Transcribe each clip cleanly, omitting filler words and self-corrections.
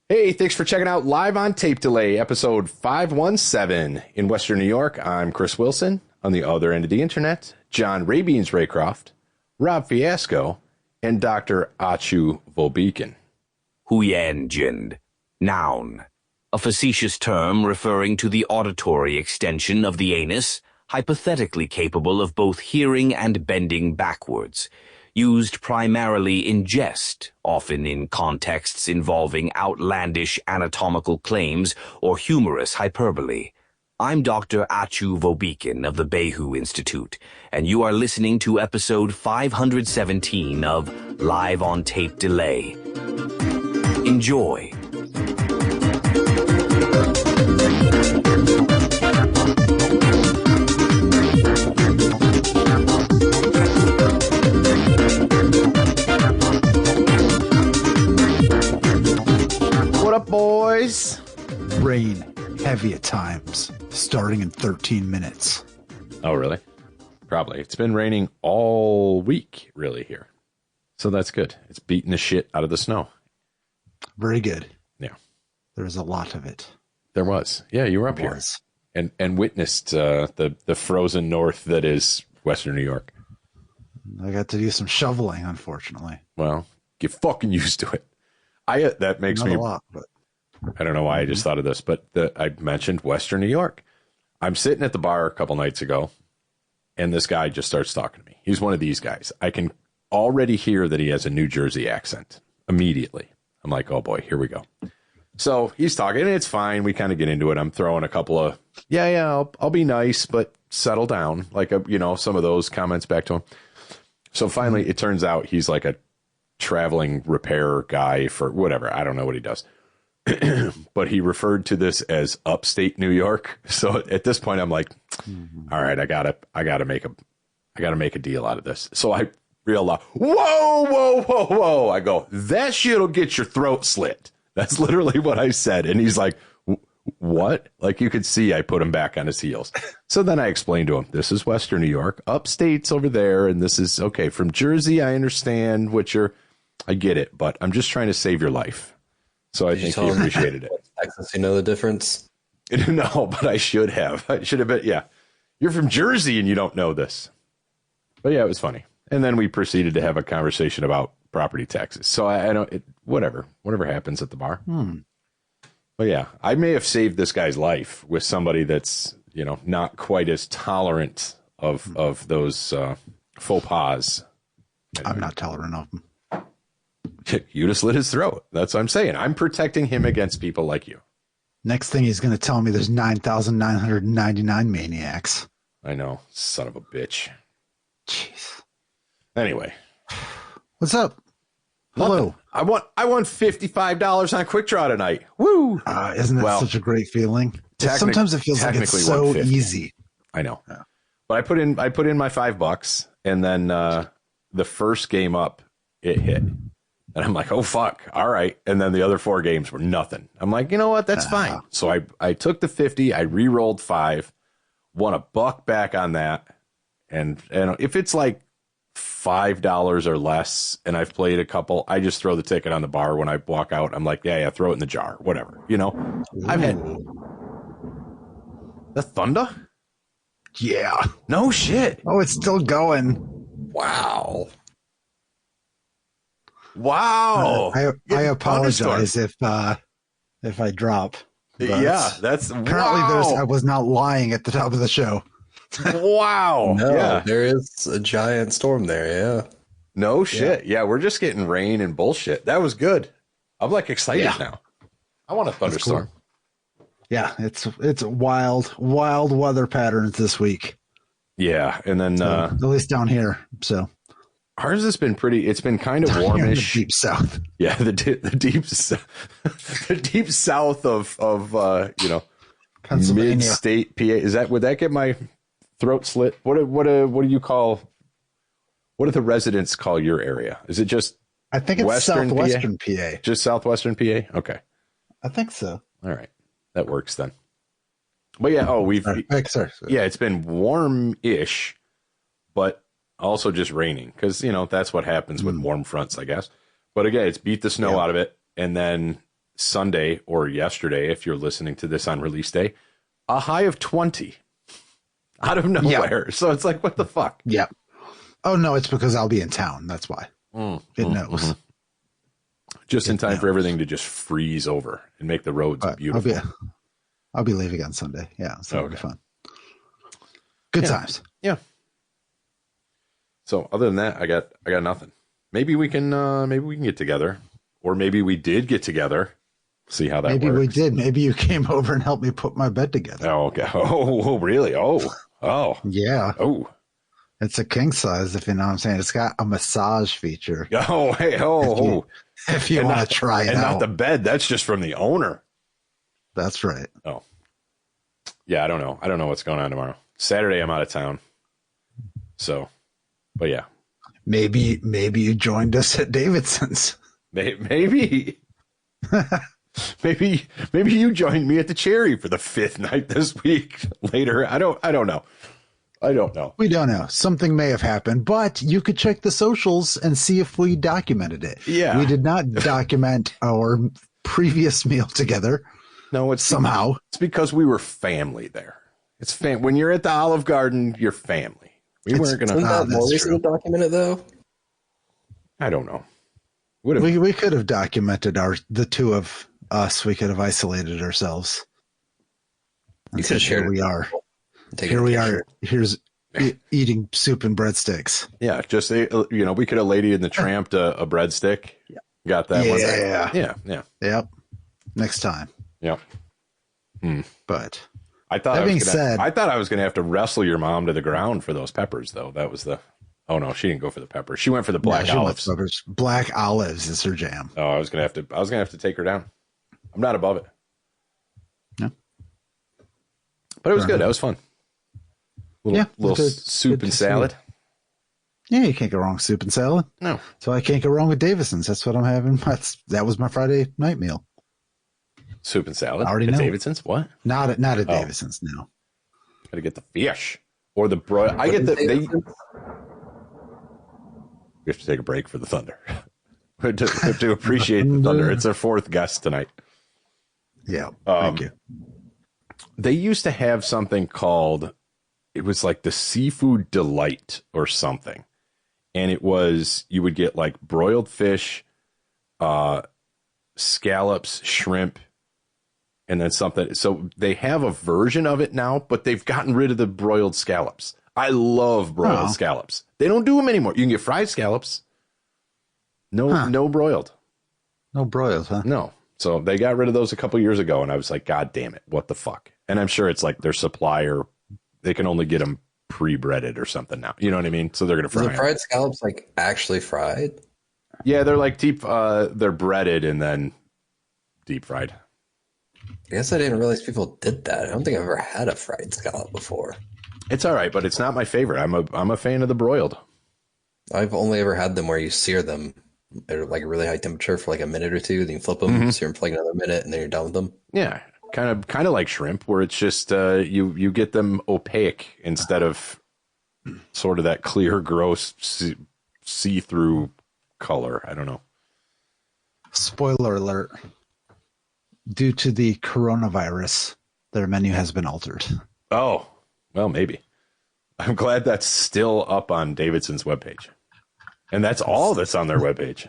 Hey, thanks for checking out Live on Tape Delay, episode 517. In Western New York, I'm Chris Wilson. On the other end of the internet, John Rabeans Raycroft, Rob Fiasco, and Dr. Achu Volbekin. Huyenjin. Noun. A facetious term referring to the auditory extension of the anus, hypothetically capable of both hearing and bending backwards. Used primarily in jest, often in contexts involving outlandish anatomical claims or humorous hyperbole. I'm Dr. Achu Volbekin of the Behu Institute, and you are listening to episode 517 of Live on Tape Delay. Enjoy. What up, boys? Rain, heavy at times, starting in 13 minutes. Oh, really? Probably. It's been raining all week, really, here. So that's good. It's beating the shit out of the snow. Very good. Yeah. There's a lot of it. There was. Yeah, you were up here. And witnessed the frozen north that is Western New York. I got to do some shoveling, unfortunately. Well, get fucking used to it. That makes Not me... a lot, but... I don't know why I just thought of this, but I mentioned Western New York. I'm sitting at the bar a couple nights ago, and this guy just starts talking to me. He's one of these guys. I can already hear that he has a New Jersey accent immediately. I'm like, oh boy, here we go. So he's talking, and it's fine. We kind of get into it. I'm throwing a couple of, I'll be nice, but settle down. Like, some of those comments back to him. So finally, it turns out he's like a traveling repair guy for whatever. I don't know what he does. But he referred to this as upstate New York. So at this point, I'm like, all right, I gotta make a deal out of this. So I real loud, whoa. I go, that shit'll get your throat slit. That's literally what I said. And he's like, what? Like, you could see I put him back on his heels. So then I explained to him, this is Western New York, upstate's over there. And this is okay. From Jersey, I understand I get it, but I'm just trying to save your life. So I think he appreciated it. Texas, you know the difference? No, but I should have. I should have been, yeah. You're from Jersey and you don't know this. But yeah, it was funny. And then we proceeded to have a conversation about property taxes. So I don't, whatever happens at the bar. But yeah, I may have saved this guy's life with somebody that's, not quite as tolerant of those faux pas. I'm not tolerant of them. You just slit his throat. That's what I'm saying. I'm protecting him against people like you. Next thing he's going to tell me there's 9,999 maniacs. I know. Son of a bitch. Jeez. Anyway. What's up? Hello. I won $55 on Quick Draw tonight. Woo! Isn't that such a great feeling? Sometimes it feels like it's so easy. I know. Yeah. But I put in my $5, and then the first game up, it hit. And I'm like, oh, fuck. All right. And then the other 4 games were nothing. I'm like, you know what? That's fine. So I took the 50. I re-rolled 5, won $1 back on that. And if it's like $5 or less and I've played a couple, I just throw the ticket on the bar when I walk out. I'm like, yeah, throw it in the jar. Whatever. I've had the thunder. Yeah. No shit. Oh, it's still going. Wow. I apologize if I drop. Yeah, that's apparently I was not lying at the top of the show. Wow. No, yeah. There is a giant storm there. Yeah. No shit. Yeah, we're just getting rain and bullshit. That was good. I'm like excited now. I want a thunderstorm. Cool. Yeah, it's wild weather patterns this week. Yeah, and then at least down here. So ours has been it's been kind of warmish. The deep south. Yeah, the deep south of Pennsylvania. Mid-state PA. Would that get my throat slit? What do you call, what do the residents call your area? Is it just I think it's southwestern PA? Just southwestern PA? Okay. I think so. All right. That works then. But yeah, sorry. Yeah, it's been warm-ish, but also just raining because, that's what happens with warm fronts, I guess. But again, it's beat the snow out of it. And then Sunday or yesterday, if you're listening to this on release day, a high of 20 out of nowhere. Yeah. So it's like, what the fuck? Yeah. Oh, no, it's because I'll be in town. That's why. It knows. Just in time for everything to just freeze over and make the roads beautiful. I'll be leaving on Sunday. Yeah. So it'll be fun. Good times. Yeah. So other than that, I got nothing. Maybe we can get together, or maybe we did get together. See how that works. Maybe we did. Maybe you came over and helped me put my bed together. Oh, okay. Oh, really? Oh. Yeah. Oh. It's a king size, if you know what I'm saying. It's got a massage feature. Oh, hey, oh. If you want to try it out. And not the bed. That's just from the owner. That's right. Oh. Yeah, I don't know. I don't know what's going on tomorrow. Saturday, I'm out of town. So, but yeah. Maybe you joined us at Davidson's. Maybe. Maybe you joined me at the Cherry for the 5th night this week. Later, I don't know. We don't know. Something may have happened, but you could check the socials and see if we documented it. Yeah, we did not document our previous meal together. No, it's somehow it's because we were family there. It's when you're at the Olive Garden, you're family. We weren't going to. Isn't that more reason to document it though? I don't know. We could have documented the two of us. We could have isolated ourselves. You could have shared. Here we are. Here we are. Here's eating soup and breadsticks. Yeah, just we could have Lady in the Tramp a breadstick. Yeah. Got that one. Yeah. Yep. Next time. Yep. But I thought I was going to have to wrestle your mom to the ground for those peppers, though. That was the. Oh no, she didn't go for the peppers. She went for the black olives. Black olives is her jam. Oh, I was gonna have to take her down. I'm not above it. No. But it was good. That was fun. Little soup and salad. Yeah, you can't go wrong with soup and salad. No. So I can't go wrong with Davidson's. That's what I'm having. That was my Friday night meal. Soup and salad. I already know. Davidson's? What? Not at Davidson's. No. Gotta get the fish or the broil. I get we have to take a break for the thunder. We have to appreciate the thunder. It's our 4th guest tonight. Yeah. Thank you. They used to have something called, it was like the Seafood Delight or something. And it was, you would get like broiled fish, scallops, shrimp, and then something. So they have a version of it now, but they've gotten rid of the broiled scallops. I love broiled scallops. They don't do them anymore. You can get fried scallops. No broiled. No broiled, huh? No. So they got rid of those a couple years ago, and I was like, God damn it, what the fuck? And I'm sure it's like their supplier, they can only get them pre-breaded or something now. You know what I mean? So they're going to fry them. The fried scallops like actually fried? Yeah, they're like they're breaded and then deep fried. I guess I didn't realize people did that. I don't think I've ever had a fried scallop before. It's all right, but it's not my favorite. I'm a fan of the broiled. I've only ever had them where you sear them at like a really high temperature for like a minute or two, then you flip them, sear them for like another minute, and then you're done with them. Yeah, kind of like shrimp, where it's just you get them opaque instead of sort of that clear, gross, see-through color. I don't know. Spoiler alert. Due to the coronavirus, their menu has been altered. Oh. Well, maybe. I'm glad that's still up on Davidson's webpage. And that's all that's on their webpage.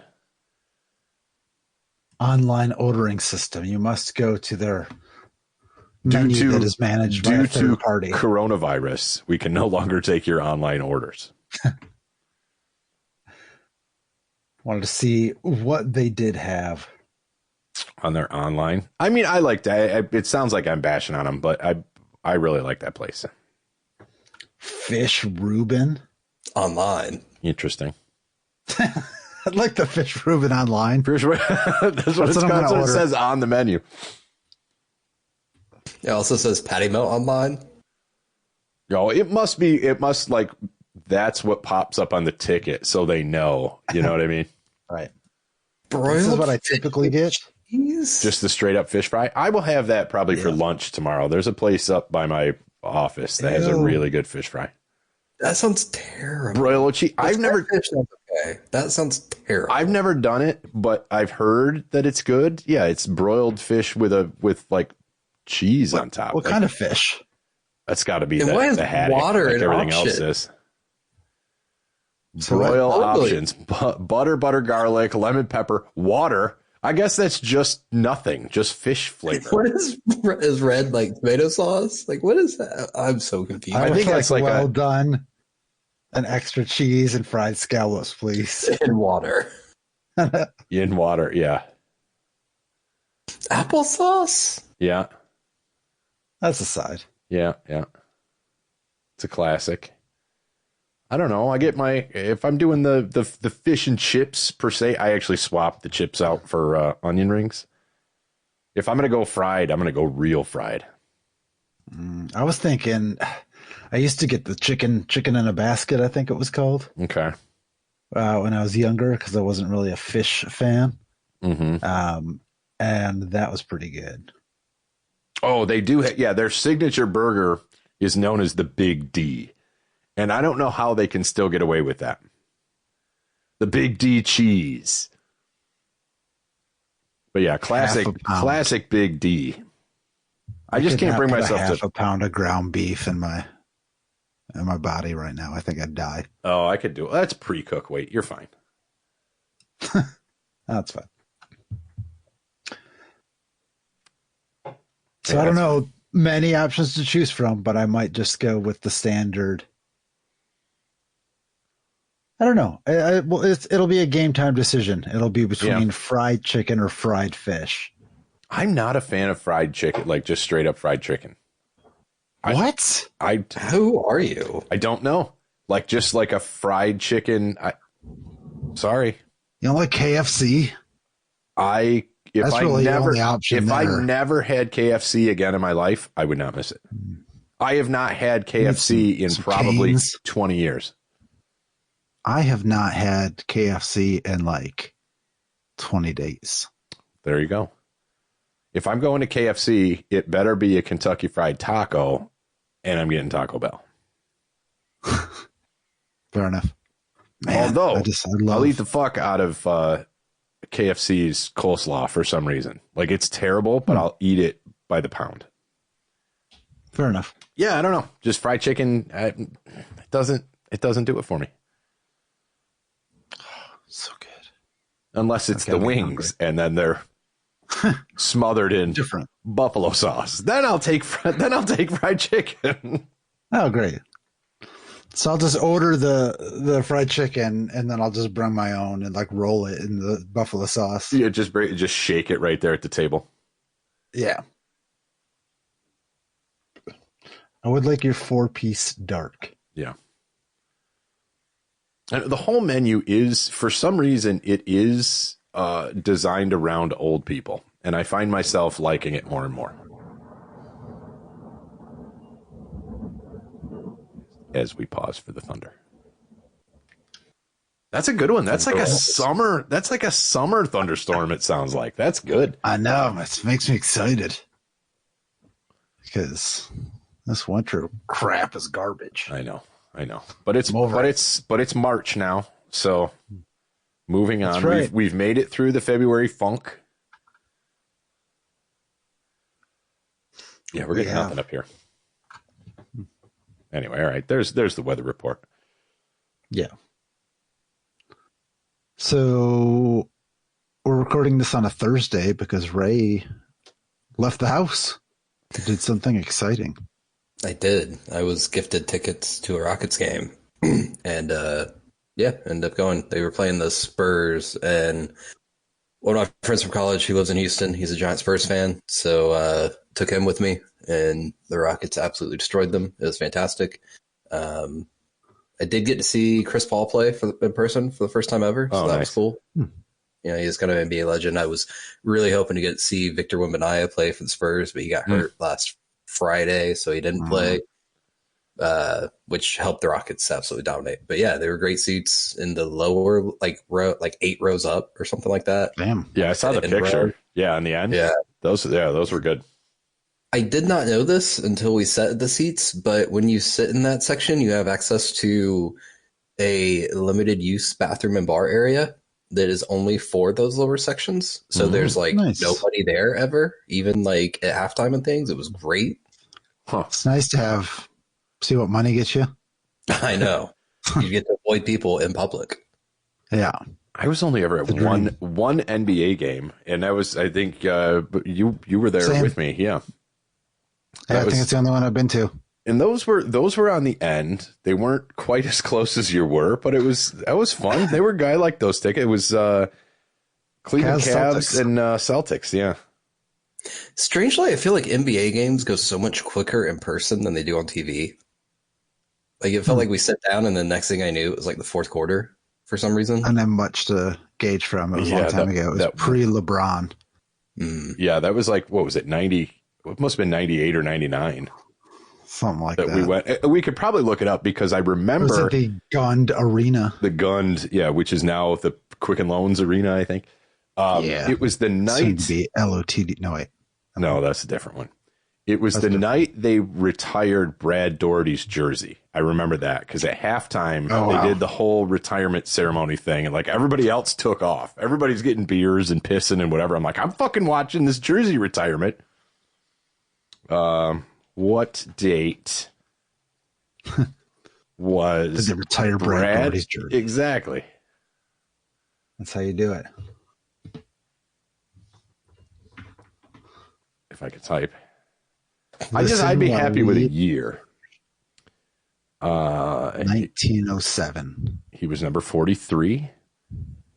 Online ordering system. You must go to their menu that is managed by a third party. Due to coronavirus, we can no longer take your online orders. Wanted to see what they did have. On their online? I mean, I like that. It sounds like I'm bashing on them, but I really like that place. Fish Reuben online. Interesting. I'd like the Fish Reuben online. That's what it says on the menu. It also says patty melt online. Yo, it must like that's what pops up on the ticket, so they know. You know what I mean? Right. Broiled this is what I typically get. Just the straight up fish fry. I will have that probably for lunch tomorrow. There's a place up by my office that has a really good fish fry. That sounds terrible. Broiled cheese. I've never. Fish sounds Okay, that sounds terrible. I've never done it, but I've heard that it's good. Yeah, it's broiled fish with like cheese on top. What kind of fish? That's got to be And why is the haddock, water like an everything option? else is. So Broil totally. options: butter, garlic, lemon pepper, water. I guess that's just nothing, just fish flavor. What is red like tomato sauce? Like what is that? I'm so confused. I think think that's like well done. An extra cheese and fried scallops, please. In water. In water, yeah. Applesauce? Yeah. That's a side. Yeah. It's a classic. I don't know. If I'm doing the fish and chips per se, I actually swap the chips out for onion rings. If I'm going to go fried, I'm going to go real fried. I was thinking, I used to get the chicken in a basket, I think it was called. Okay. When I was younger, because I wasn't really a fish fan. Mm-hmm. And that was pretty good. Oh, they do. Their signature burger is known as the Big D. And I don't know how they can still get away with that. The Big D cheese. But yeah, classic Big D. I just can't bring myself half to a pound of ground beef in my body right now. I think I'd die. Oh, I could do it. That's pre-cook weight. You're fine. That's fine. So I don't know many options to choose from, but I might just go with the standard. I don't know. It'll be a game time decision. It'll be between fried chicken or fried fish. I'm not a fan of fried chicken, like just straight up fried chicken. What? Who are you? I don't know. Like just like a fried chicken. Sorry. You don't like KFC? If I never had KFC again in my life, I would not miss it. I have not had KFC in probably 20 years. I have not had KFC in like 20 days. There you go. If I'm going to KFC, it better be a Kentucky Fried Taco, and I'm getting Taco Bell. Fair enough. Man, Although, I'll eat the fuck out of KFC's coleslaw for some reason. Like, it's terrible, but I'll eat it by the pound. Fair enough. Yeah, I don't know. Just fried chicken, it doesn't do it for me. So good. Unless it's the wings, and then they're smothered in buffalo sauce. Then I'll take fried chicken. Oh, great. So I'll just order the fried chicken, and then I'll just bring my own and like roll it in the buffalo sauce. Yeah, just shake it right there at the table. Yeah. I would like your 4-piece dark. Yeah. And the whole menu is, for some reason, it is designed around old people. And I find myself liking it more and more. As we pause for the thunder. That's a good one. That's like a summer thunderstorm, it sounds like. That's good. I know. It makes me excited. Because this winter crap is garbage. I know. But it's March now. So moving on. Right. We've made it through the February funk. Yeah, we're getting nothing up here. Anyway, all right. There's the weather report. Yeah. So we're recording this on a Thursday because Ray left the house. He did something exciting. I did. I was gifted tickets to a Rockets game. And ended up going. They were playing the Spurs, and one of my friends from college, he lives in Houston. He's a giant Spurs fan. So took him with me, and the Rockets absolutely destroyed them. It was fantastic. I did get to see Chris Paul play in person for the first time ever, so that was cool. You know, he's kind of an NBA legend. I was really hoping to get to see Victor Wembanyama play for the Spurs, but he got hurt last Friday, so he didn't play, which helped the Rockets absolutely dominate. But yeah, they were great seats in the lower, like 8 rows up or something like that. Damn. Yeah, I saw the picture. Yeah, in the end. Yeah, those were good. I did not know this until we sat the seats, but when you sit in that section, you have access to a limited use bathroom and bar area that is only for those lower sections. So there's like Nice. nobody there ever, even like at halftime and things. It was great. Huh. It's nice to see what money gets you. I know. You get to avoid people in public. Yeah. I was only ever at one NBA game, and that was, I think, you were there Same. with me. Yeah. I think it's the only one I've been to. And those were on the end. They weren't quite as close as you were, but that was fun. They were, I like those tickets. It was Cleveland Cavs and Celtics. Yeah. Strangely, I feel like NBA games go so much quicker in person than they do on TV. Like it felt like we sat down, and the next thing I knew, it was like the fourth quarter for some reason. I didn't have much to gauge from. It was a long time ago. It was pre-LeBron. Yeah, that was like, what was it, 90? It must have been 98 or 99. Something like that. We went. We could probably look it up because I remember it was at the Gund Arena. The Gund, yeah, which is now the Quicken Loans Arena, I think. Yeah, it was the night. Soon to be LOTD. No, wait. No, that's a different one. It was the night they retired Brad Daugherty's jersey. I remember that because at halftime they did the whole retirement ceremony thing, and like everybody else took off. Everybody's getting beers and pissing and whatever. I'm like, I'm fucking watching this jersey retirement. What date was Did they retire Brad Daugherty's jersey? Exactly. That's how you do it. If I could type. I'd be happy with a year. 1907. He was number 43.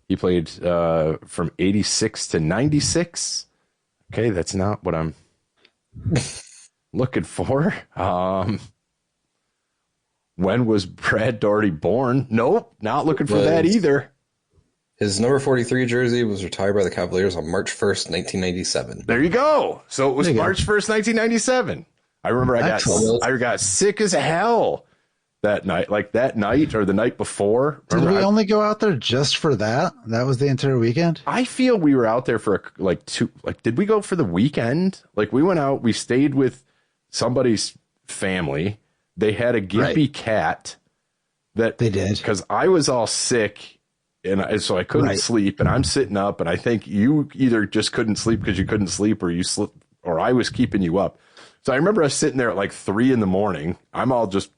He played from 86 to 96. Okay, that's not what I'm looking for. When was Brad Daugherty born? Nope, not looking for that either. His number 43 jersey was retired by the Cavaliers on March 1st, 1997. There you go. So it was March 1st, 1997. I remember I got sick as hell that night, like that night or the night before. Did we only go out there just for that? That was the entire weekend? I feel we were out there for did we go for the weekend? Like we went out, we stayed with somebody's family. They had a gimpy cat that they did because I was all sick. And so I couldn't sleep, and I'm sitting up, and I think you either just couldn't sleep because you couldn't sleep, or you slept, or I was keeping you up. So I remember us sitting there at like 3 a.m. I'm all just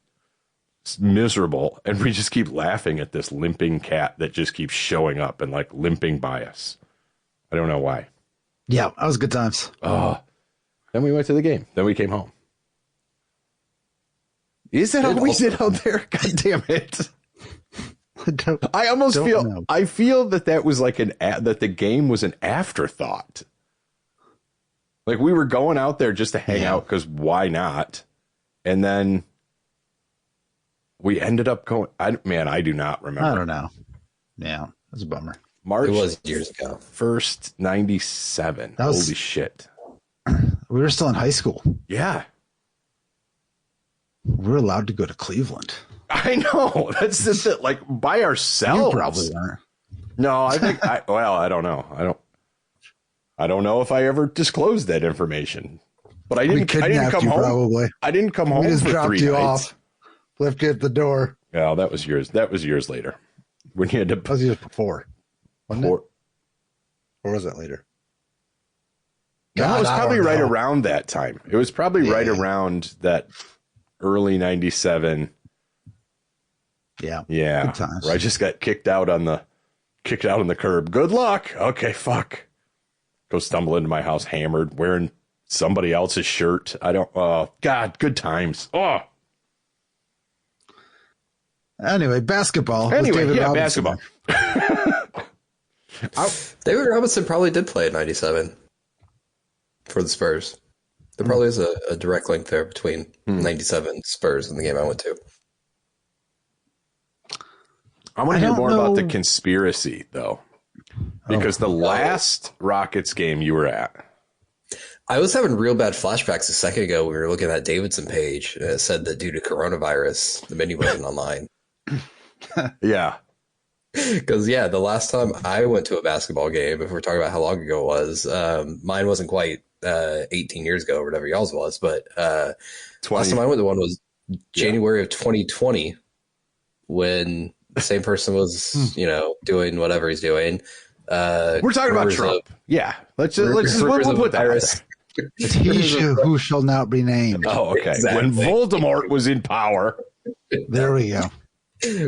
miserable, and we just keep laughing at this limping cat that just keeps showing up and like limping by us. I don't know why. Yeah, that was good times. Oh, then we went to the game. Then we came home. Is that always it out there? God damn it. I almost feel that was like that the game was an afterthought. Like we were going out there just to hang out because why not? And then we ended up going. I do not remember. I don't know. Yeah, that's a bummer. It was years ago. 1st, 97. Holy shit. We were still in high school. Yeah. We were allowed to go to Cleveland. I know. That's just it. Like by ourselves. You probably weren't. No, I think. I don't know. I don't know if I ever disclosed that information. But I didn't come home. Probably. I didn't come home. We just dropped you off, left you at the door. Yeah, that was years. That was years later. When you had to. That was years before. Wasn't it? Or was it later? No, it was probably right around that time. It was probably right around that early 97. Yeah. Yeah. Where I just got kicked out on the curb. Good luck. Okay, fuck. Go stumble into my house hammered, wearing somebody else's shirt. God, good times. Oh. Anyway, basketball. Basketball. David Robinson probably did play at 97 for the Spurs. There probably is a direct link there between 97 Spurs and the game I went to. I want to hear more about the conspiracy, though, because the last Rockets game you were at. I was having real bad flashbacks a second ago. We were looking at that Davidson page, and it said that due to coronavirus, the menu wasn't online. Yeah. Because, the last time I went to a basketball game, if we're talking about how long ago it was, mine wasn't quite 18 years ago or whatever y'all's was, but last time I went to one was January of 2020 when The same person was, doing whatever he's doing. We're talking about Trump. We'll put that out there. It's he who shall not be named. Oh, okay. Exactly. When Voldemort was in power. There we go.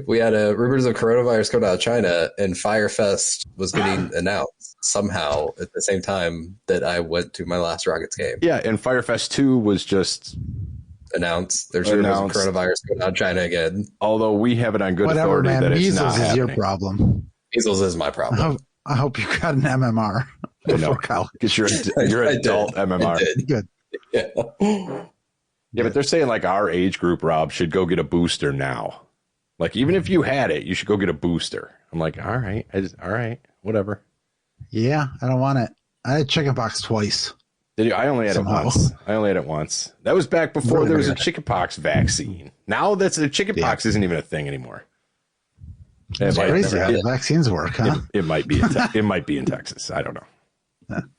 We had rumors of coronavirus coming out of China, and Firefest was getting announced somehow at the same time that I went to my last Rockets game. Yeah, and Firefest 2 was just announced. There's rumors of coronavirus coming out of China again. Although we have it on good authority that it's measles not is happening. your problem. Measles is my problem. I hope you got an MMR before college. Because you're adult MMR. Good. Yeah. Yeah, but they're saying like our age group, Rob, should go get a booster now. Like even if you had it, you should go get a booster. I'm like, all right, whatever. Yeah, I don't want it. I had chickenpox twice. Did you? I only had Somehow. it once. I only had it once. That was back before there was a chickenpox vaccine. Now that's the chickenpox isn't even a thing anymore. It's crazy how the vaccines work, huh? It might be. It might be in Texas. I don't know.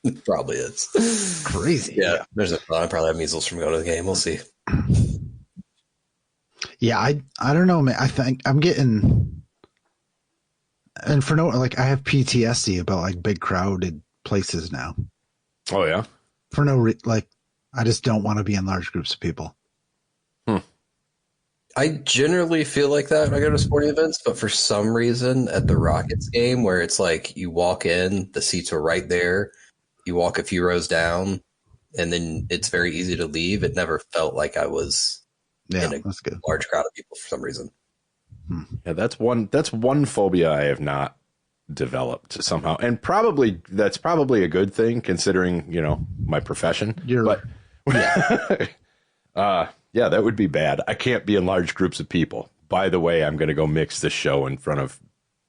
It probably is. Crazy. Yeah, I probably have measles from going to the game. We'll see. Yeah, I don't know, man. I think I'm getting, and for no, like I have PTSD about like big crowded places now. Oh yeah. For like, I just don't want to be in large groups of people. I generally feel like that when I go to sporting events, but for some reason at the Rockets game where it's like you walk in, the seats are right there, you walk a few rows down, and then it's very easy to leave. It never felt like I was in a that's good. large crowd of people for some reason. Yeah, that's one phobia I have not developed somehow, and that's probably a good thing considering my profession. Yeah, that would be bad. I can't be in large groups of people. By the way, I'm going to go mix the show in front of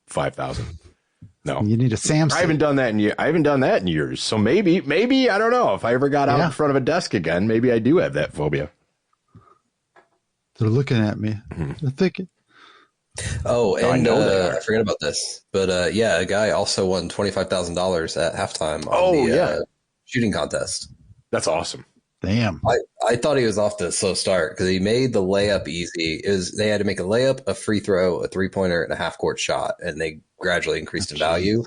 5,000. No, you need a Sam. I haven't done that in years. So maybe I don't know if I ever got out in front of a desk again. Maybe I do have that phobia. They're looking at me. They're thinking. Oh, and I know they are. I forgot about this, but a guy also won $25,000 at halftime on the shooting contest. That's awesome. Damn. I thought he was off to a slow start because he made the layup easy. They had to make a layup, a free throw, a 3-pointer, and a half-court shot, and they gradually increased in value.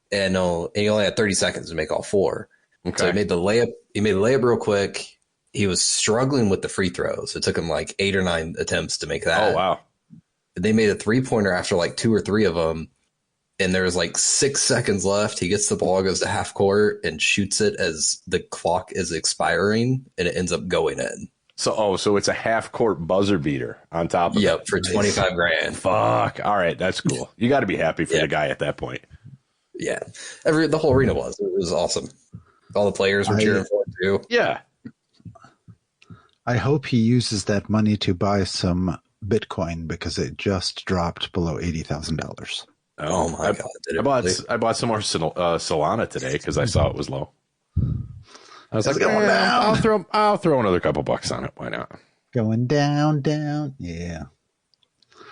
And he only had 30 seconds to make all four. Okay. So he made the layup. He made the layup real quick. He was struggling with the free throws. It took him like 8 or 9 attempts to make that. Oh wow! They made a 3-pointer after like 2 or 3 of them. And there was like 6 seconds left. He gets the ball, goes to half court, and shoots it as the clock is expiring, and it ends up going in. So it's a half court buzzer beater on top of it. Yep, for $25,000. Fuck. All right, that's cool. You got to be happy for the guy at that point. Yeah, the whole arena was. It was awesome. All the players were cheering for it too. Yeah. I hope he uses that money to buy some Bitcoin because it just dropped below $80,000. Oh my god! I bought some more Solana today because I saw it was low. I was like, going down. I'll throw another couple bucks on it. Why not? Going down. Yeah.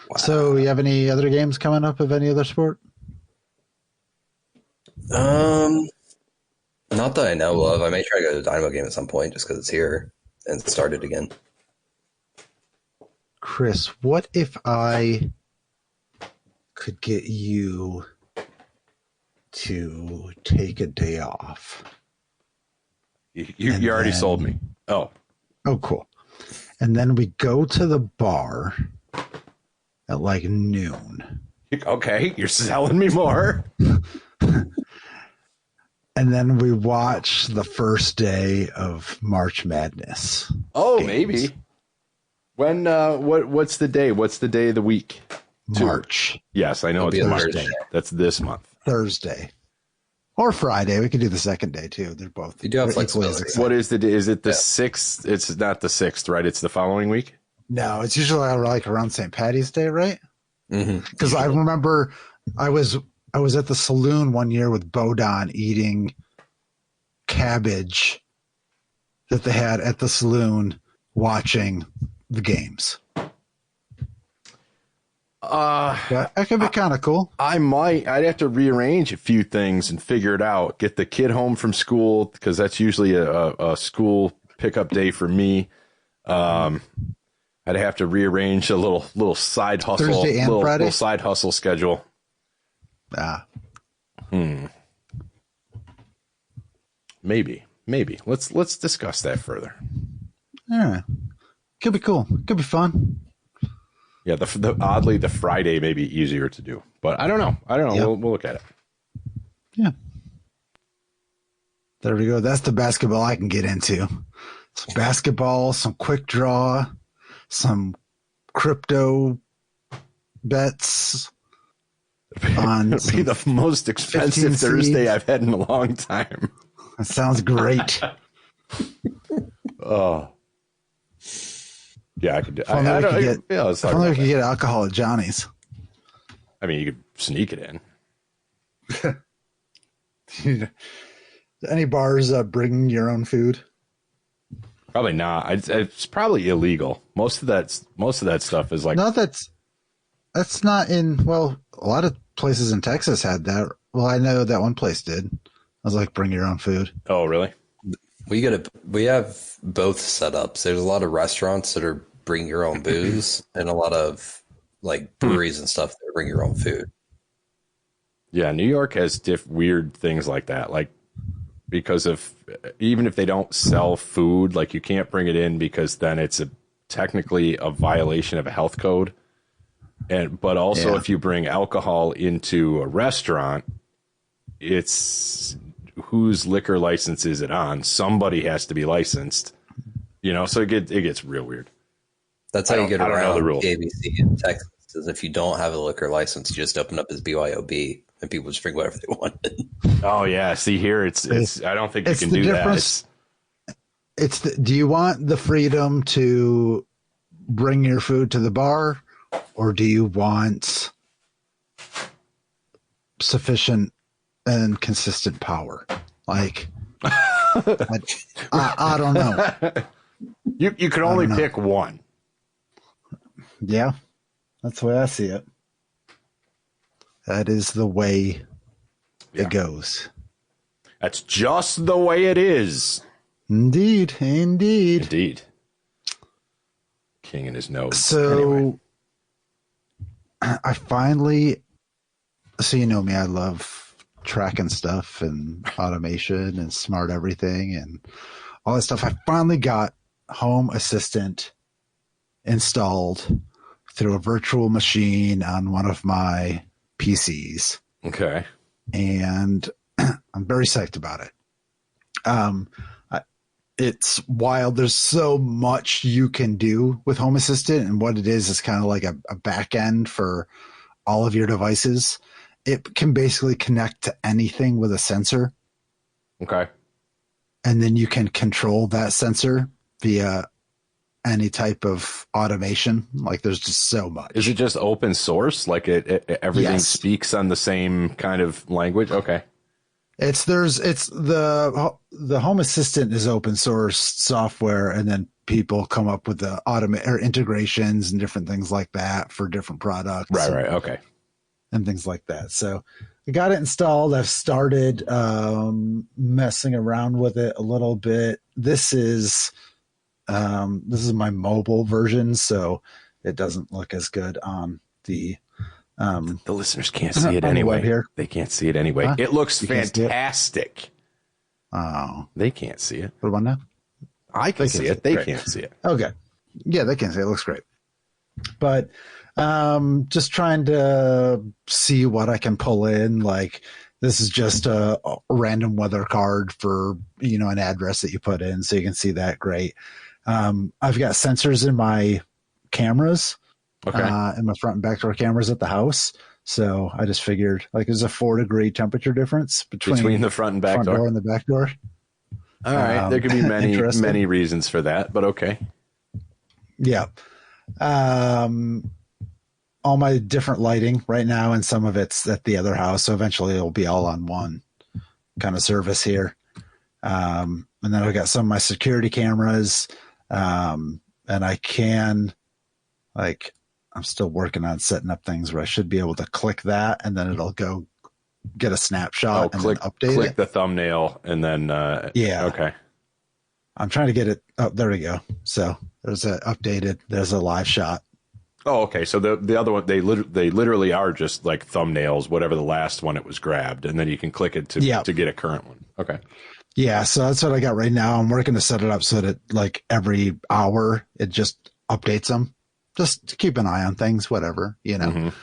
Wow. So, you have any other games coming up of any other sport? Not that I know of. I may try to go to the Dynamo game at some point just because it's here and started again. Chris, what if I could get you to take a day off? You already sold me. Oh, cool. And then we go to the bar at like noon. Okay, you're selling me more. And then we watch the first day of March Madness. Oh, games. Maybe. When? What's the day? What's the day of the week? March. Yes, I know it's March. That's this month. Thursday. Or Friday. We could do the second day too. They're both. You do have flexibility. What is the day? Is it the 6th? It's not the 6th, right? It's the following week? No, it's usually like around St. Patty's Day, right? Because I remember I was at the saloon one year with Bodon eating cabbage that they had at the saloon watching the games. That could be kind of cool. I'd have to rearrange a few things and figure it out. Get the kid home from school because that's usually a school pickup day for me. I'd have to rearrange a little side hustle, Thursday and Friday? little side hustle schedule. Maybe. Let's discuss that further. Yeah, could be cool. Could be fun. Yeah, oddly the Friday may be easier to do, but I don't know. Yep. We'll look at it. Yeah. There we go. That's the basketball I can get into. Some basketball, some quick draw, some crypto bets. On It'll be the most expensive Thursday I've had in a long time. That sounds great. Oh. Yeah, I could do If only we could get alcohol at Johnny's. I mean, you could sneak it in. Any bars bring your own food? Probably not. It's probably illegal. Most of that stuff is like. No, that's not in. Well, a lot of places in Texas had that. Well, I know that one place did. I was like, bring your own food. Oh, really? We have both setups. There's a lot of restaurants that are bring your own booze, and a lot of like breweries and stuff that bring your own food. Yeah, New York has weird things like that. Like, because of even if they don't sell food, like you can't bring it in because then it's technically a violation of a health code. But also if you bring alcohol into a restaurant, it's whose liquor license is it on? Somebody has to be licensed, so it gets real weird. That's how you get around the rules. the ABC in Texas. Is if you don't have a liquor license, you just open up as BYOB and people just drink whatever they want. Oh yeah, see here, it's I don't think you can do that. Do you want the freedom to bring your food to the bar, or do you want sufficient and consistent power? Like, I don't know. You can only pick one. Yeah, that's the way I see it. That is the way it goes. That's just the way it is. Indeed. King in his nose. So anyway. I finally, so you know me, I love tracking stuff and automation and smart everything and all that stuff. I finally got Home Assistant installed through a virtual machine on one of my PCs. Okay. And I'm very psyched about it. It's wild. There's so much you can do with Home Assistant, and what it is kind of like a back end for all of your devices. It can basically connect to anything with a sensor. Okay. And then you can control that sensor via any type of automation. Like, there's just so much. Is it just open source? Like everything speaks on the same kind of language? Okay. It's the Home Assistant is open source software, and then people come up with the integrations and different things like that for different products. Right. Okay. And things like that. So I got it installed. I've started messing around with it a little bit. This is my mobile version, so it doesn't look as good on the listeners can't see it anyway. Here. They can't see it anyway. Huh? It looks fantastic. Oh, they can't see it. What about now? I can see it. They can't see it. Okay. Yeah, they can see it. It looks great. But just trying to see what I can pull in. Like, this is just a random weather card for, an address that you put in, so you can see that. Great. I've got sensors in my cameras. Okay. In my front and back door cameras at the house. So I just figured, like, there's a 4-degree temperature difference between the front and back door and the back door. All right. There could be many reasons for that, but okay. Yeah. All my different lighting right now, and some of it's at the other house. So eventually it'll be all on one kind of service here. And then I've got some of my security cameras. And I can, like, I'm still working on setting up things where I should be able to click that, and then it'll go get a snapshot and then update click the thumbnail and then yeah. Okay. I'm trying to get it. Oh, there we go. So There's a live shot. Oh, okay. So the other one, they literally are just like thumbnails, whatever the last one it was grabbed, and then you can click it to get a current one. Okay. Yeah, so that's what I got right now. I'm working to set it up so that like every hour it just updates them, just to keep an eye on things, whatever, you know.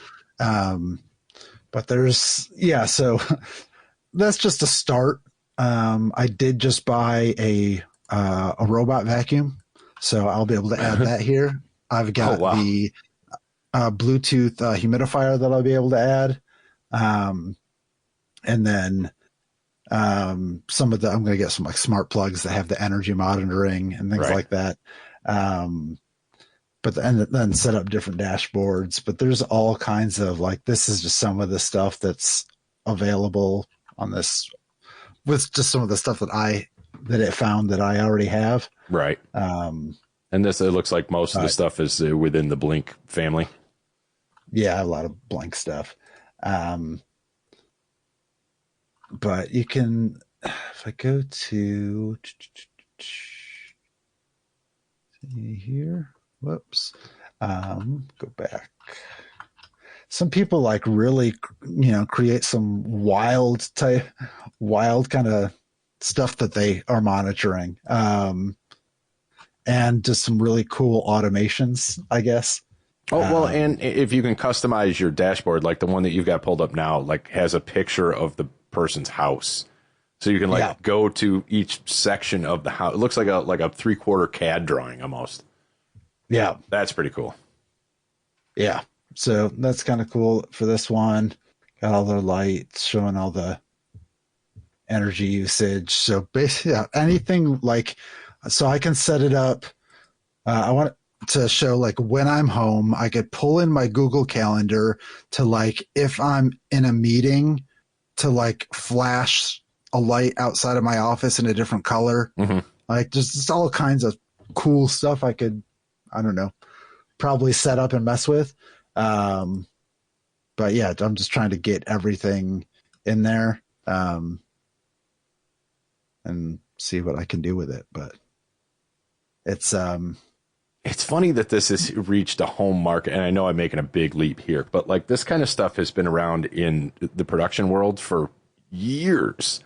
But so that's just a start. I did just buy a robot vacuum, so I'll be able to add that here. I've got the Bluetooth humidifier that I'll be able to add, and then I'm going to get some like smart plugs that have the energy monitoring and things like that. But then set up different dashboards. But there's all kinds of like, this is just some of the stuff that's available on this, with just some of the stuff that it found that I already have. Right. And it looks like most of the stuff is within the Blink family. Yeah, a lot of Blink stuff. But you can, if I go to see here, whoops, go back. Some people like really, create some wild kind of stuff that they are monitoring. And just some really cool automations, I guess. Oh, well, and if you can customize your dashboard, like the one that you've got pulled up now, like has a picture of the person's house. So you can go to each section of the house. It looks like a 3/4 CAD drawing almost. Yeah. That's pretty cool. Yeah. So that's kind of cool for this one. Got all the lights showing all the energy usage. So basically anything like, so I can set it up. I want to show like when I'm home, I could pull in my Google Calendar to like, if I'm in a meeting, to like flash a light outside of my office in a different color. Like just all kinds of cool stuff I could, I don't know, probably set up and mess with. But yeah, I'm just trying to get everything in there and see what I can do with it. But it's funny that this has reached a home market, and I know I'm making a big leap here, but like this kind of stuff has been around in the production world for years.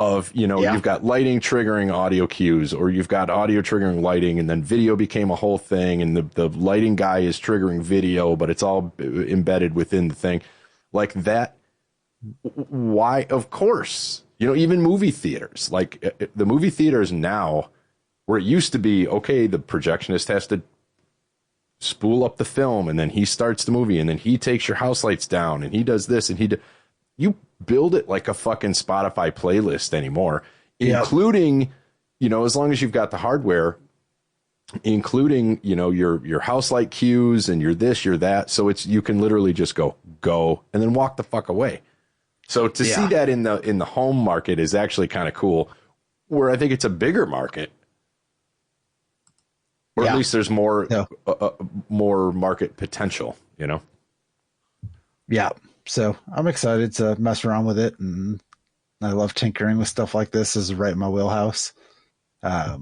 You've got lighting triggering audio cues, or you've got audio triggering lighting, and then video became a whole thing, and the lighting guy is triggering video, but it's all embedded within the thing. Like that, why? Of course, even movie theaters, like the movie theaters now, where it used to be, okay, the projectionist has to spool up the film, and then he starts the movie, and then he takes your house lights down, and he does this, and you build it like a fucking Spotify playlist anymore, including, as long as you've got the hardware, including, your house light cues and your this, your that. So you can literally just go, and then walk the fuck away. So to see that in the home market is actually kind of cool, where I think it's a bigger market, or at least there's more market potential, Yeah. So I'm excited to mess around with it, and I love tinkering with stuff like this. This is right in my wheelhouse. But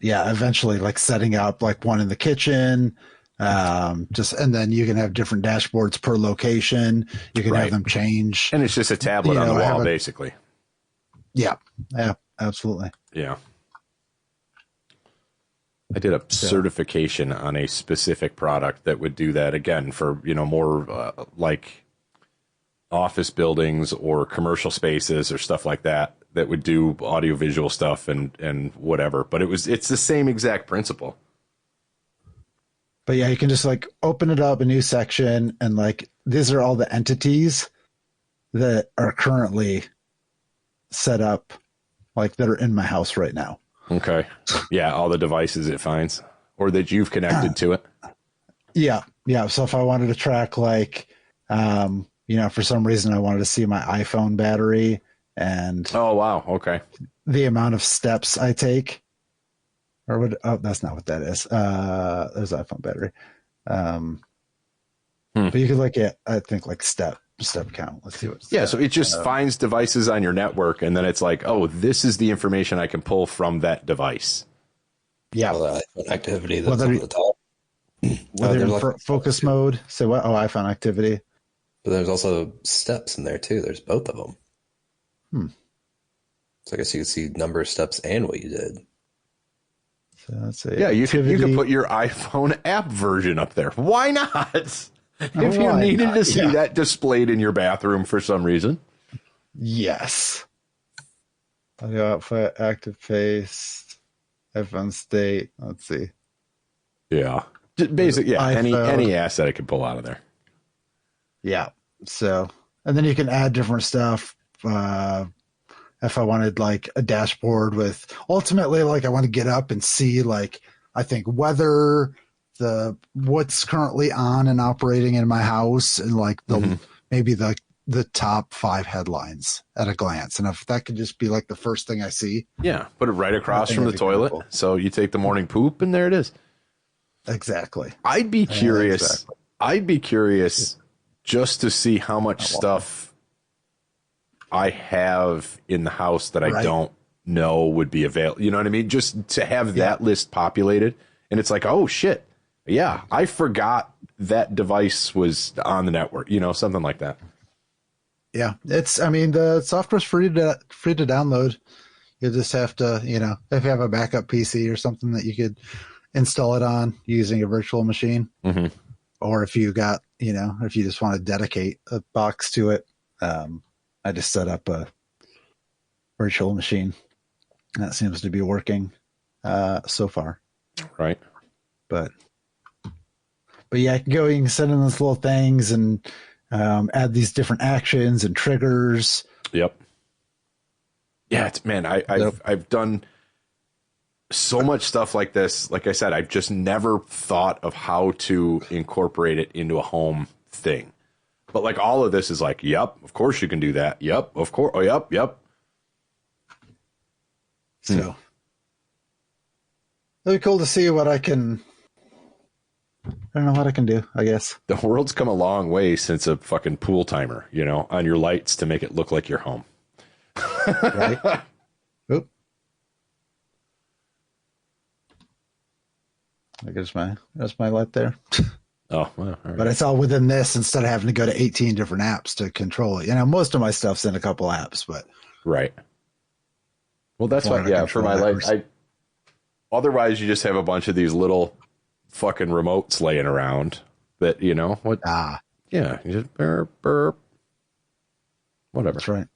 yeah, eventually like setting up like one in the kitchen, and then you can have different dashboards per location. You can have them change. And it's just a tablet on the wall, basically. Yeah. Yeah, absolutely. Yeah. I did a certification on a specific product that would do that again for, more like office buildings or commercial spaces or stuff like that would do audiovisual stuff and whatever. But it's the same exact principle. But yeah, you can just like open it up, a new section, and like these are all the entities that are currently set up, like that are in my house right now. Okay. Yeah, all the devices it finds, or that you've connected to it. Yeah. Yeah. So if I wanted to track like, for some reason I wanted to see my iPhone battery and oh wow, okay, the amount of steps I take, that's not what that is. There's iPhone battery. But you could look at, I think like step count. Let's see what. So it just finds devices on your network, and then it's like, oh, this is the information I can pull from that device. Yeah. Well, the iPhone activity that's Whether on you- the top. Whether There's in also focus mode, say what? Oh, iPhone activity. But there's also steps in there too. There's both of them. Hmm. So I guess you can see number of steps and what you did. So let's see. Yeah, you activity. could put your iPhone app version up there. Why not? If you Why needed not? to see Yeah. that displayed in your bathroom for some reason. Yes. Audio output, active paste, iPhone state. Let's see. Yeah. Just basic, yeah. iPhone. Any asset I could pull out of there. Yeah. So, and then you can add different stuff. If I wanted like a dashboard with ultimately, like I want to get up and see, like, I think weather, what's currently on and operating in my house, and like maybe the top 5 headlines at a glance. And if that could just be like the first thing I see. Yeah. Put it right across from the that'd be kinda toilet. cool. So you take the morning poop and there it is. Exactly. I'd be curious. exactly. I'd be curious just to see how much stuff I have in the house that I Right. don't know would be available. You know what I mean? Just to have that list populated. And it's like, oh shit. Yeah. I forgot that device was on the network, something like that. Yeah. The software's free to download. You just have to, if you have a backup PC or something that you could install it on using a virtual machine, or if you got, if you just want to dedicate a box to it, I just set up a virtual machine. That seems to be working so far. Right. But yeah, you can send in those little things and add these different actions and triggers. Yep. Yeah, I've done so much stuff like this. Like I said, I've just never thought of how to incorporate it into a home thing. But like all of this is like, yep, of course you can do that. Yep, of course. Oh, yep. So it'd be cool to see what I don't know what I can do, I guess. The world's come a long way since a fucking pool timer, on your lights to make it look like you're home. Right? Oop. There's my light there. Oh, well, all right. But it's all within this instead of having to go to 18 different apps to control it. Most of my stuff's in a couple apps, but Right. Well, that's why, for my light, otherwise you just have a bunch of these little fucking remotes laying around that, what? Yeah, you just burp. Whatever. That's right.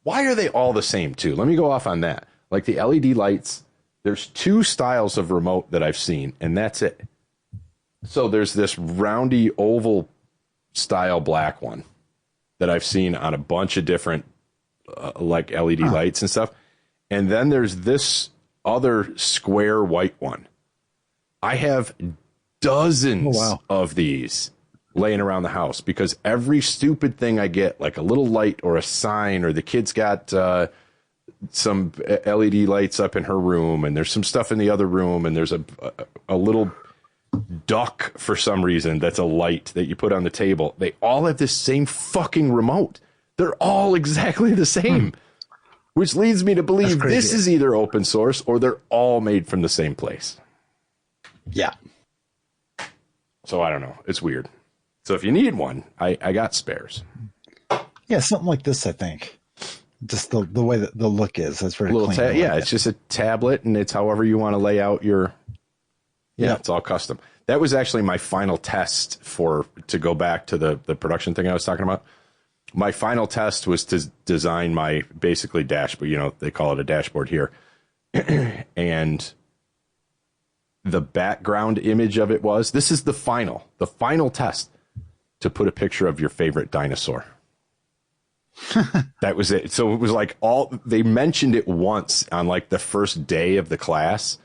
Why are they all the same, too? Let me go off on that. Like the LED lights, there's 2 styles of remote that I've seen, and that's it. So there's this roundy oval style black one that I've seen on a bunch of different like LED lights and stuff. And then there's this other square white one. I have dozens of these laying around the house because every stupid thing I get, like a little light or a sign, or the kid's got some LED lights up in her room, and there's some stuff in the other room, and there's a little duck for some reason that's a light that you put on the table. They all have this same fucking remote. They're all exactly the same, which leads me to believe this is either open source or they're all made from the same place. Yeah. So I don't know. It's weird. So if you need one, I got spares. Yeah, something like this, I think. Just the way that the look is. That's very clean. It's just a tablet, and it's however you want to lay out your... Yeah, it's all custom. That was actually my final test to go back to the production thing I was talking about. My final test was to design my basically dashboard. They call it a dashboard here. And the background image of it was, this is the final test, to put a picture of your favorite dinosaur. That was it. So it was like they mentioned it once on like the first day of the class.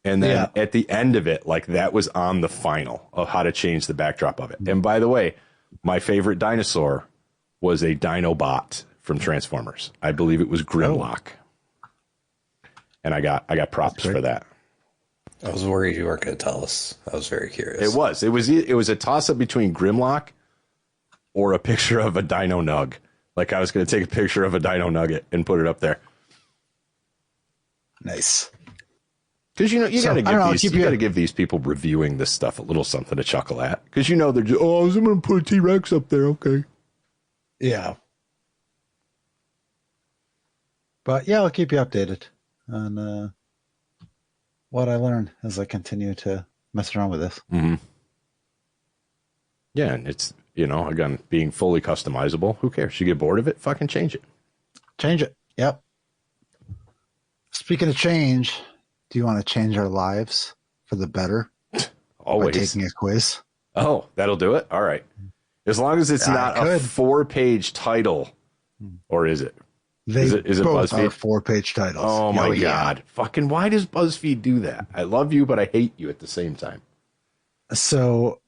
And then at the end of it, like that was on the final of how to change the backdrop of it. And by the way, my favorite dinosaur was a Dinobot from Transformers. I believe it was Grimlock. And I got props for that. I was worried you weren't going to tell us. I was very curious. It was a toss up between Grimlock or a picture of a Dino Nug. Like I was going to take a picture of a Dino Nugget and put it up there. Nice. Because you got to give these people reviewing this stuff a little something to chuckle at. Because they're just, I'm going to put a T-Rex up there, okay? Yeah. But yeah, I'll keep you updated on what I learn as I continue to mess around with this. Mm-hmm. Yeah, and it's, again, being fully customizable. Who cares? You get bored of it, fucking change it. Change it. Yep. Speaking of change, do you want to change our lives for the better? Always. By taking a quiz? Oh, that'll do it? All right. As long as it's not a 4-page title. Or is it? Is it both BuzzFeed? are 4-page titles. Oh, my God. Fucking why does BuzzFeed do that? I love you, but I hate you at the same time. So...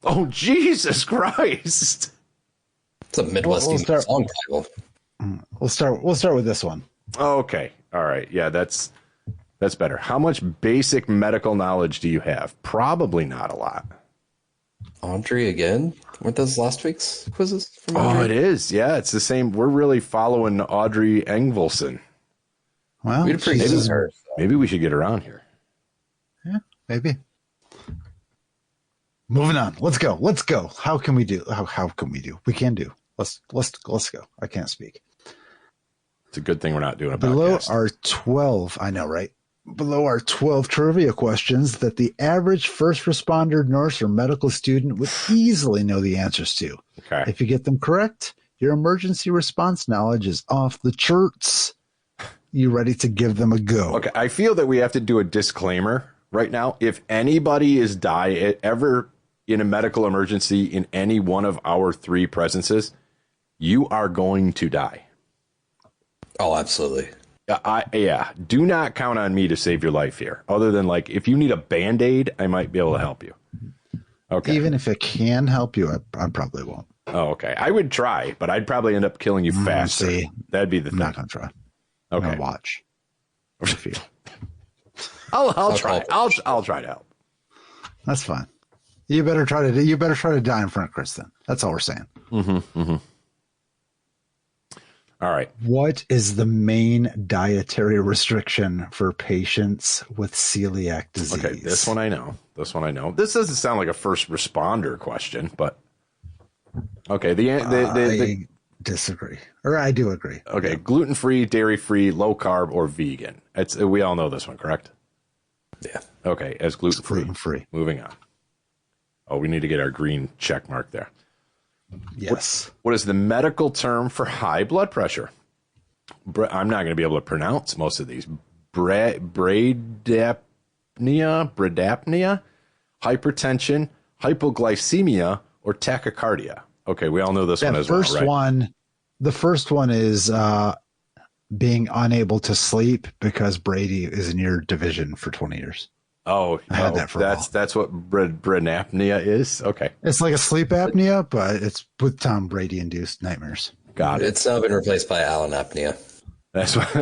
oh, Jesus Christ. It's a Midwestern song title. We'll start with this one. Okay. All right. Yeah, that's better. How much basic medical knowledge do you have? Probably not a lot. Audrey again? Weren't those last week's quizzes from Audrey? Oh, it is. Yeah, it's the same. We're really following Audrey Engvelson. Well, maybe we should get her on here. Yeah, maybe. Moving on. Let's go. How can we do? How can we do? We can do. Let's go. I can't speak. It's a good thing we're not doing a Below podcast. our 12, I know, right? Below our 12 trivia questions that the average first responder, nurse, or medical student would easily know the answers to. Okay. If you get them correct, your emergency response knowledge is off the charts. You ready to give them a go? Okay. I feel that we have to do a disclaimer right now. If anybody is ever in a medical emergency in any one of our 3 presences, you are going to die. Oh, absolutely. Do not count on me to save your life here. Other than if you need a Band-Aid, I might be able to help you. Okay. Even if it can help you, I probably won't. Oh, okay. I would try, but I'd probably end up killing you faster. See, that'd be the thing. I'm not gonna try. Okay. I'm gonna watch. I'll try. I'll try to help. That's fine. You better try to die in front of Chris then. That's all we're saying. Mm-hmm. Mm-hmm. All right. What is the main dietary restriction for patients with celiac disease? Okay, this one I know. This doesn't sound like a first responder question, but okay. I disagree, or I do agree. Okay, gluten-free, dairy-free, low-carb, or vegan. We all know this one, correct? Yeah. Okay, as gluten-free. Gluten-free. Moving on. Oh, we need to get our green check mark there. Yes. What is the medical term for high blood pressure? I'm not going to be able to pronounce most of these. Bradapnea, hypertension, hypoglycemia, or tachycardia. Okay, we all know this one as well, right? The first one is being unable to sleep because Brady is in your division for 20 years. Oh, I had that for a while. That's what bradapnea is? Okay. It's like a sleep apnea, but it's with Tom Brady-induced nightmares. Got it. It's now been replaced by Alan apnea. That's what.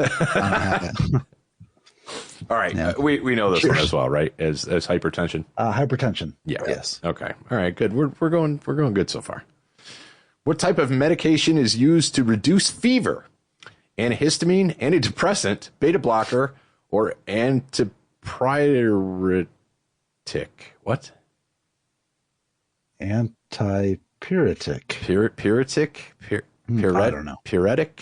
All right. Yeah. We know this one as well, right? As hypertension. Hypertension. Yeah. Yes. Okay. All right. Good. We're going good so far. What type of medication is used to reduce fever? Antihistamine, antidepressant, beta blocker, or antipyretic? What? Antipyretic. Pyretic? I don't know. Pyretic?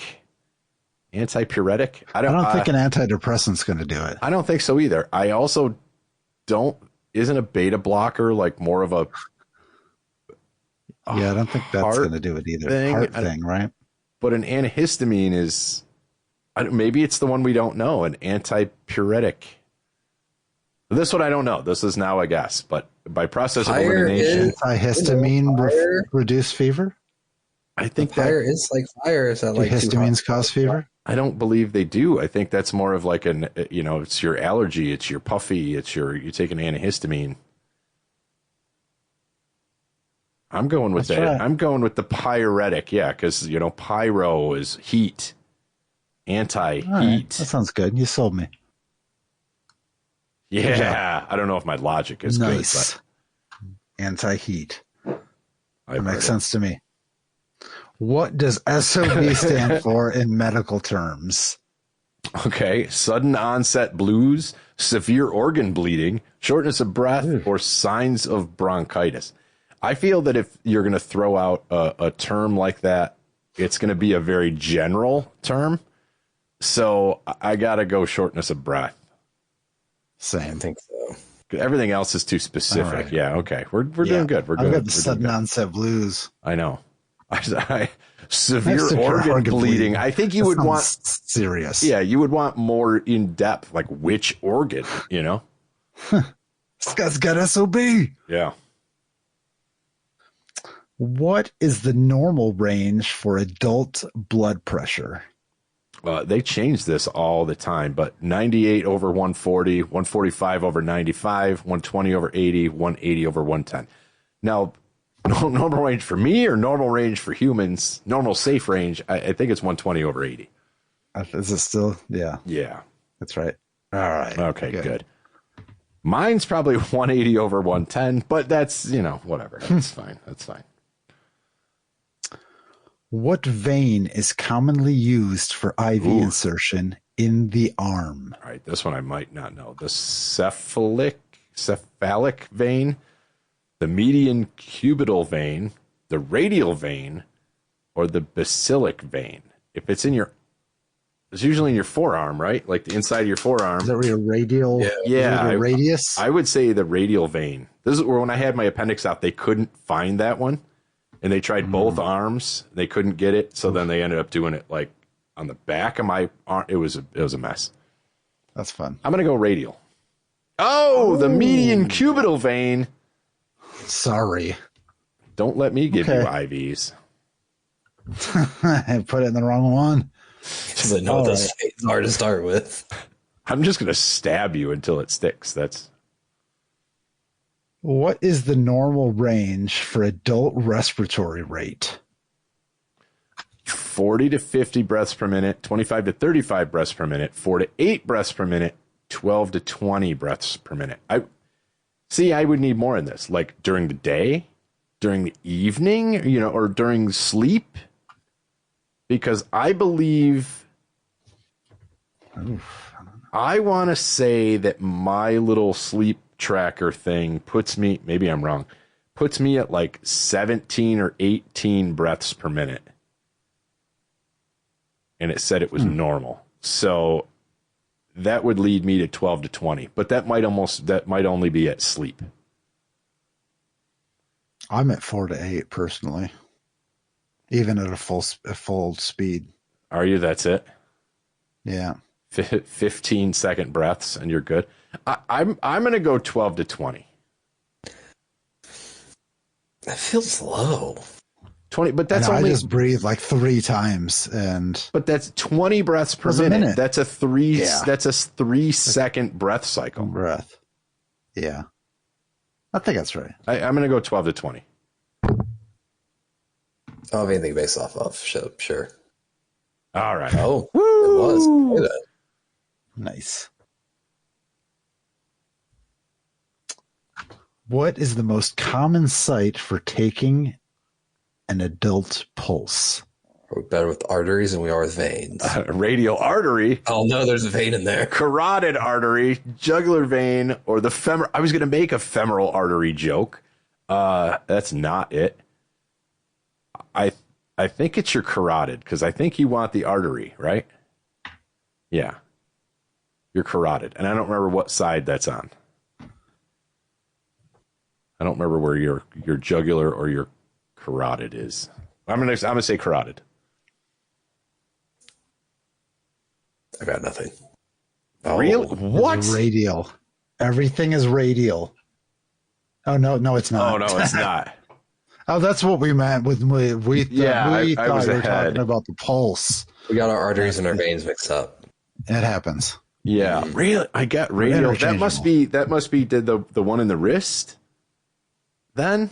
Antipyretic? I don't think an antidepressant's going to do it. I don't think so either. I also don't. Isn't a beta blocker more of a? Yeah, I don't think that's going to do it either. Heart thing, right? But an antihistamine is. Maybe it's the one we don't know. An antipyretic. This one I don't know. This is now a guess, but by process of elimination, antihistamine reduce fever. I think fire is like fire. Is that do histamines cause fever? I don't believe they do. I think that's more of it's your allergy, it's your puffy, you take an antihistamine. I'm going with that. Right. I'm going with the pyretic, yeah, because pyro is heat, anti-heat. Right. That sounds good. You sold me. Yeah, I don't know if my logic is nice. Good. But anti-heat. That makes sense to me. What does SOB stand for in medical terms? Okay. Sudden onset blues, severe organ bleeding, shortness of breath, or signs of bronchitis. I feel that if you're going to throw out a term like that, it's going to be a very general term. So I got to go shortness of breath. Same. I think so. Everything else is too specific. Right. Yeah. Okay. We're doing good. We're I've good. got the sudden onset blues. I know. Severe organ bleeding. I think you That would want serious. Yeah, you would want more in depth, like which organ, you know? This guy's got SOB. Yeah. What is the normal range for adult blood pressure? They change this all the time, but 98 over 140, 145 over 95, 120 over 80, 180 over 110. Now, normal range for me or normal range for humans, normal safe range, I think it's 120 over 80. Is it still? Yeah. Yeah. That's right. All right. Okay, good. Mine's probably 180 over 110, but that's, whatever. That's fine. That's fine. What vein is commonly used for IV insertion in the arm? All right, this one I might not know. The cephalic vein, the median cubital vein, the radial vein, or the basilic vein. If it's it's usually in your forearm, right? Like the inside of your forearm. Is that where your radial? Yeah, radius. I would say the radial vein. This is where when I had my appendix out, they couldn't find that one. And they tried both arms. They couldn't get it. So then they ended up doing it like on the back of my arm. It was a mess. That's fun. I'm going to go radial. Oh, the median cubital vein. Sorry. Don't let me give you IVs. I put it in the wrong one. So know this is hard to start with. I'm just going to stab you until it sticks. What is the normal range for adult respiratory rate? 40 to 50 breaths per minute, 25 to 35 breaths per minute, 4 to 8 breaths per minute, 12 to 20 breaths per minute. I would need more in this, like during the day, during the evening, or during sleep, because I believe I want to say that my little sleep tracker thing puts me, maybe I'm wrong, puts me at like 17 or 18 breaths per minute. And it said it was normal. So that would lead me to 12 to 20, but that might only be at sleep. I'm at 4 to 8 personally, even at a full speed. Are you? That's it. Yeah. 15-second breaths and you're good. I'm going to go 12 to 20. That feels low. 20, but that's only. I just breathe like 3 times, But that's 20 breaths per minute. That's a 3. Yeah. That's a 3-second breath cycle. Breath. Yeah, I think that's right. I'm going to go 12 to 20. I don't have anything based off of. Sure. All right. Oh, it was. Look at that. Nice. What is the most common site for taking an adult pulse? We're better with arteries than we are with veins. Radial artery. Oh no, there's a vein in there. Carotid artery, jugular vein, or the femoral. I was going to make a femoral artery joke. That's not it. I think it's your carotid, because I think you want the artery, right? Yeah. Your carotid. And I don't remember what side that's on. I don't remember where your jugular or your carotid is. I'm gonna say carotid. I got nothing. Real? What? It's radial. Everything is radial. Oh no, it's not. Oh no, it's not. Oh, that's what we meant with we thought we were talking about the pulse. We got our arteries and our veins mixed up. It happens. Yeah, real. I got radial. That must be the one in the wrist. Then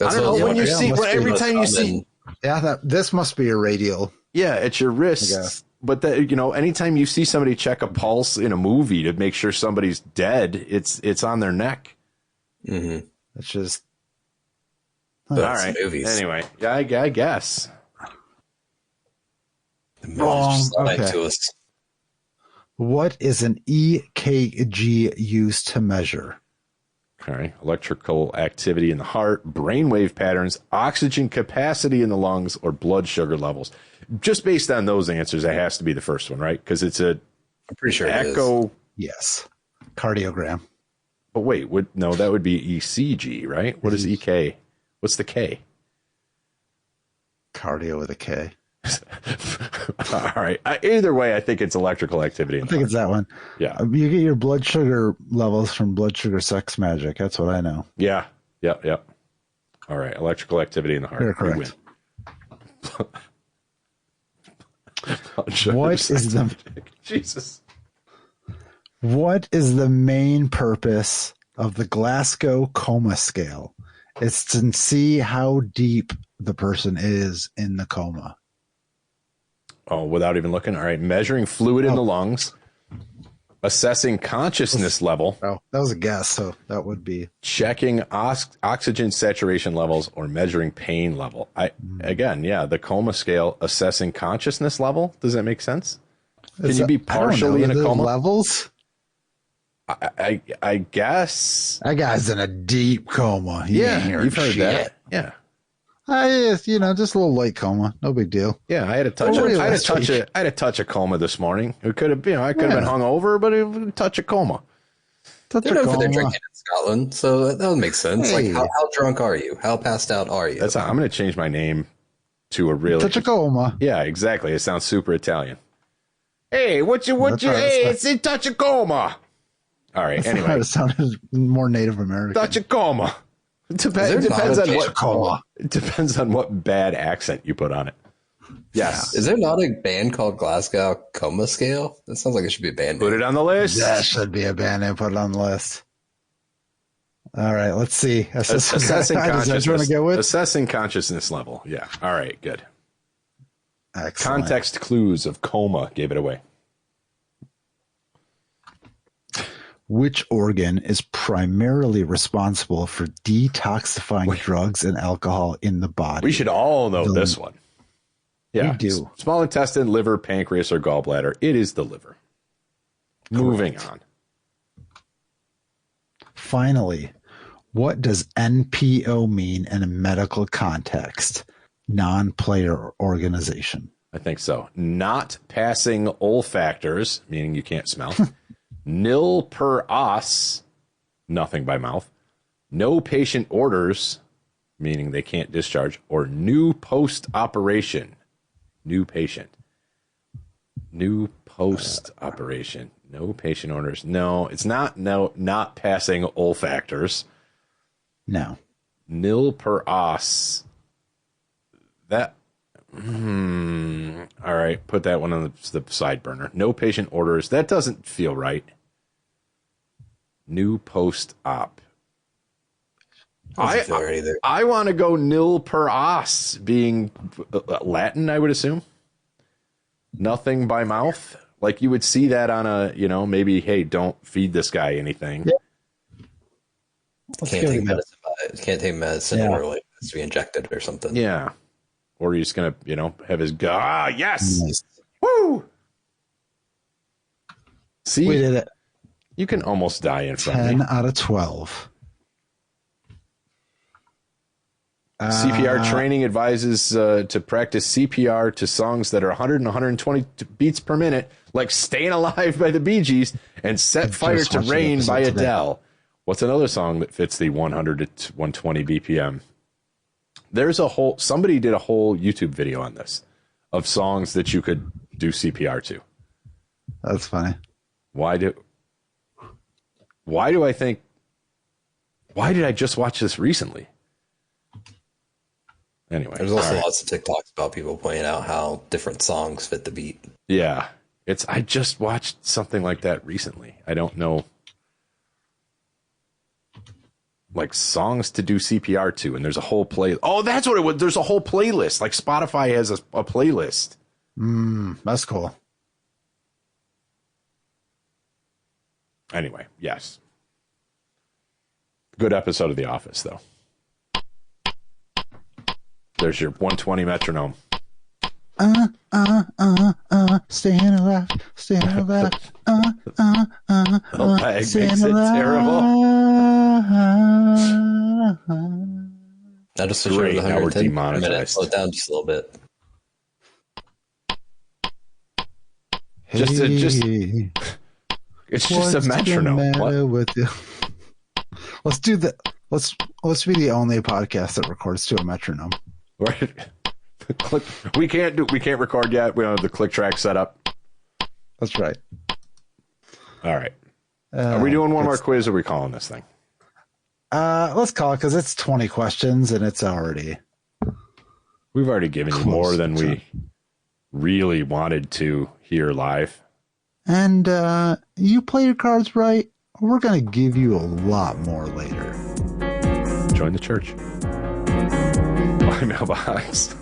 That's I don't know when you see every time you see. Yeah, this must be a radial. Yeah, it's your wrist. But that anytime you see somebody check a pulse in a movie to make sure somebody's dead, it's on their neck. Mm-hmm. It's just all right. Movies. Anyway, I guess. Wrong. Lied Okay. to us. What is an EKG used to measure? All right. Electrical activity in the heart, brainwave patterns, oxygen capacity in the lungs, or blood sugar levels. Just based on those answers, it has to be the first one, right? Because it's a I'm pretty sure it is. echo. Yes. Cardiogram. But wait, no, that would be ECG, right? What is EK? What's the K? Cardio with a K. All right. Either way, I think it's electrical activity. I think it's that one. Yeah. You get your blood sugar levels from Blood Sugar Sex Magic. That's what I know. Yeah. Yep. All right. Electrical activity in the heart. You're correct. What is the Jesus? What is the main purpose of the Glasgow Coma Scale? It's to see how deep the person is in the coma. Oh, without even looking. All right. Measuring fluid in the lungs, assessing consciousness level. Oh, that was a guess. So that would be checking oxygen saturation levels, or measuring pain level. Again, the coma scale, assessing consciousness level. Does that make sense? Can you be partially in a coma? Levels? I guess. That guy's in a deep coma. You've heard that. Yeah. Just a little light coma. No big deal. Yeah, I had a touch of coma this morning. It could have, I could have been hungover, but it was a touch of coma. They're known for their drinking in Scotland, so that would make sense. Hey. Like, how drunk are you? How passed out are you? I'm going to change my name to a really touch of coma. Yeah, exactly. It sounds super Italian. Hey, hey, it's a touch of coma. All right. Anyway, it sounded more Native American. touch of coma. It depends on what bad accent you put on it. Yes. Is there not a band called Glasgow Coma Scale? That sounds like it should be a band name. Put it on the list. That should be a band name. Put it on the list. All right, let's see. Assessing consciousness. Assessing consciousness level. Yeah. All right. Good. Excellent. Context clues of coma gave it away. Which organ is primarily responsible for detoxifying drugs and alcohol in the body? We should all know this one. Yeah. We do. Small intestine, liver, pancreas, or gallbladder. It is the liver. Correct. Moving on. Finally, what does NPO mean in a medical context? Non-player organization. I think so. Not passing olfactors, meaning you can't smell. Nil per os, nothing by mouth. No patient orders, meaning they can't discharge. Or new post-operation. New patient. New post-operation. No patient orders. No, it's not. No, not passing olfactors. No. Nil per os. That. All right, put that one on the side burner. No patient orders. That doesn't feel right. New post-op. I want to go nil per os, being Latin, I would assume. Nothing by mouth. Like you would see that on a, maybe, hey, don't feed this guy anything. Yeah. Can't take medicine orally. It has to be injected or something. Yeah. Or he's going to, have his yes. Nice. Woo. See, we did it. You can almost die in front of me. 10 out of 12. CPR training advises to practice CPR to songs that are 100 and 120 beats per minute, like Staying Alive by the Bee Gees and Set Fire to Rain by Adele. What's another song that fits the 100 to 120 BPM? Somebody did a whole YouTube video on this of songs that you could do CPR to. That's funny. Why did I just watch this recently? Anyway. There's also lots of TikToks about people pointing out how different songs fit the beat. Yeah. I just watched something like that recently. I don't know. Like songs to do CPR to, and there's a whole play. Oh, that's what it was. There's a whole playlist. Like Spotify has a playlist. That's cool. Anyway, yes. Good episode of The Office, though. There's your 120 metronome. staying alive, staying alive, The lag staying makes it terrible. I just switched Great, over to now we're 110 demonetized. per minute. Slow it down just a little bit. It's just a metronome. What? With you? Let's do the let's be the only podcast that records to a metronome. Right. We can't record yet. We don't have the click track set up. That's right. All right. Are we doing one more quiz, or are we calling this thing? Let's call it, because it's 20 questions and it's already. We've already given you more than we really wanted to hear live. And you play your cards right, we're going to give you a lot more later. Join the church. My mailbox.